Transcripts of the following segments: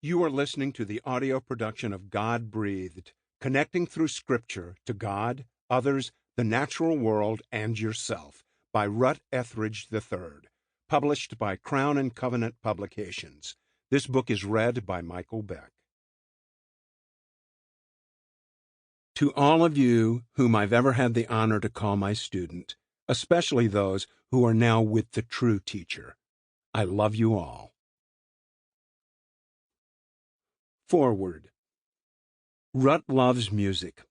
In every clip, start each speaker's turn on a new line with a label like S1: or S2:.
S1: You are listening to the audio production of God Breathed, connecting through Scripture to God, others, the natural world, and yourself, by Rut Etheridge III, published by Crown and Covenant Publications. This book is read by Michael Beck. To all of you whom I've ever had the honor to call my student, especially those who are now with the true teacher, I love you all. Forward. Rut loves music.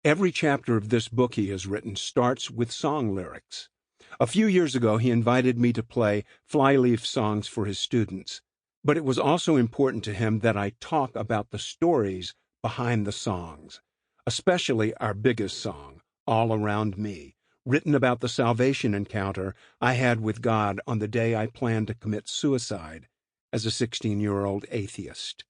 S1: Every chapter of this book he has written starts with song lyrics. A few years ago, he invited me to play flyleaf songs for his students, but it was also important to him that I talk about the stories behind the songs, especially our biggest song, All Around Me, written about the salvation encounter I had with God on the day I planned to commit suicide as a 16-year-old atheist.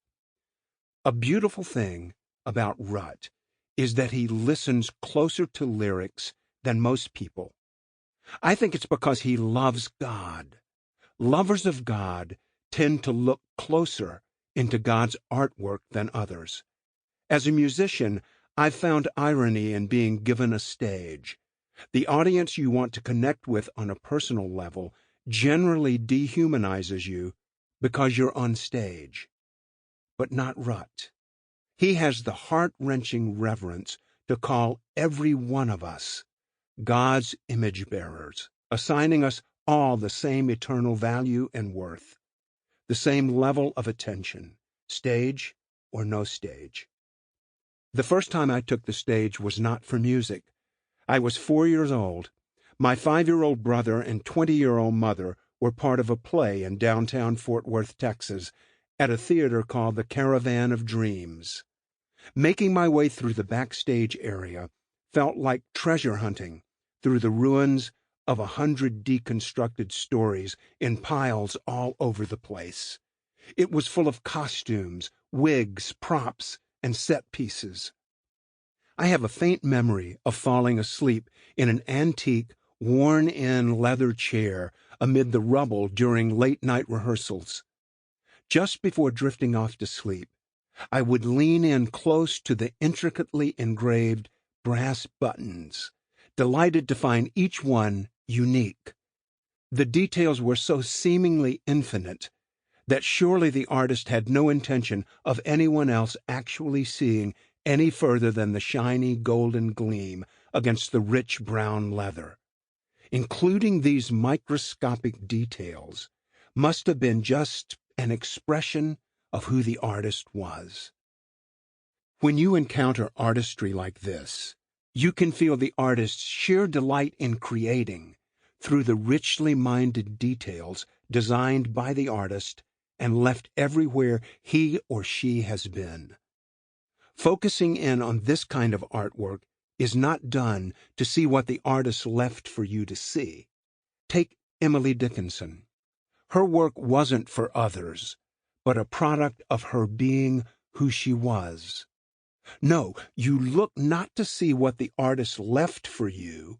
S1: A beautiful thing about Rut is that he listens closer to lyrics than most people. I think it's because he loves God. Lovers of God tend to look closer into God's artwork than others. As a musician, I've found irony in being given a stage. The audience you want to connect with on a personal level generally dehumanizes you because you're on stage. But not Rut. He has the heart-wrenching reverence to call every one of us God's image-bearers, assigning us all the same eternal value and worth, the same level of attention, stage or no stage. The first time I took the stage was not for music. I was 4 years old. My 5-year-old brother and 20-year-old mother were part of a play in downtown Fort Worth, Texas, at a theater called the Caravan of Dreams. Making my way through the backstage area felt like treasure hunting through the ruins of 100 deconstructed stories in piles all over the place. It was full of costumes, wigs, props, and set pieces. I have a faint memory of falling asleep in an antique, worn-in leather chair amid the rubble during late-night rehearsals. Just before drifting off to sleep, I would lean in close to the intricately engraved brass buttons, delighted to find each one unique. The details were so seemingly infinite that surely the artist had no intention of anyone else actually seeing any further than the shiny golden gleam against the rich brown leather. Including these microscopic details must have been just an expression of who the artist was. When you encounter artistry like this, you can feel the artist's sheer delight in creating through the richly minded details designed by the artist and left everywhere he or she has been. Focusing in on this kind of artwork is not done to see what the artist left for you to see. Take Emily Dickinson. Her work wasn't for others, but a product of her being who she was. No, you look not to see what the artist left for you,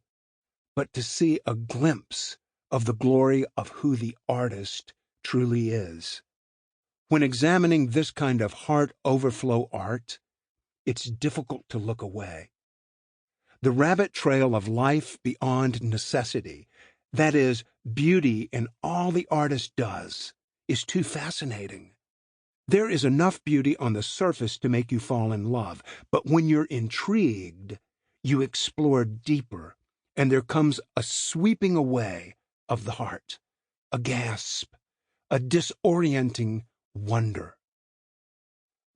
S1: but to see a glimpse of the glory of who the artist truly is. When examining this kind of heart overflow art, it's difficult to look away. The rabbit trail of life beyond necessity, that is, beauty in all the artist does, is too fascinating. There is enough beauty on the surface to make you fall in love, but when you're intrigued, you explore deeper, and there comes a sweeping away of the heart, a gasp, a disorienting wonder.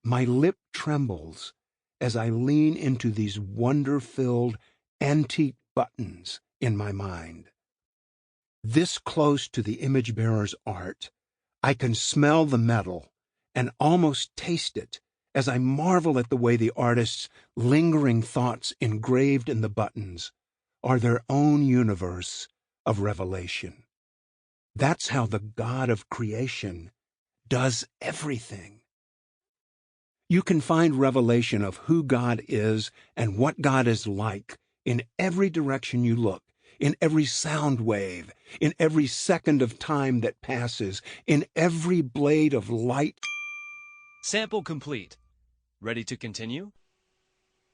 S1: My lip trembles as I lean into these wonder-filled antique buttons in my mind. This close to the image-bearer's art, I can smell the metal and almost taste it as I marvel at the way the artist's lingering thoughts engraved in the buttons are their own universe of revelation. That's how the God of creation does everything. You can find revelation of who God is and what God is like in every direction you look, in every sound wave, in every second of time that passes, in every blade of light
S2: Sample complete. Ready to continue?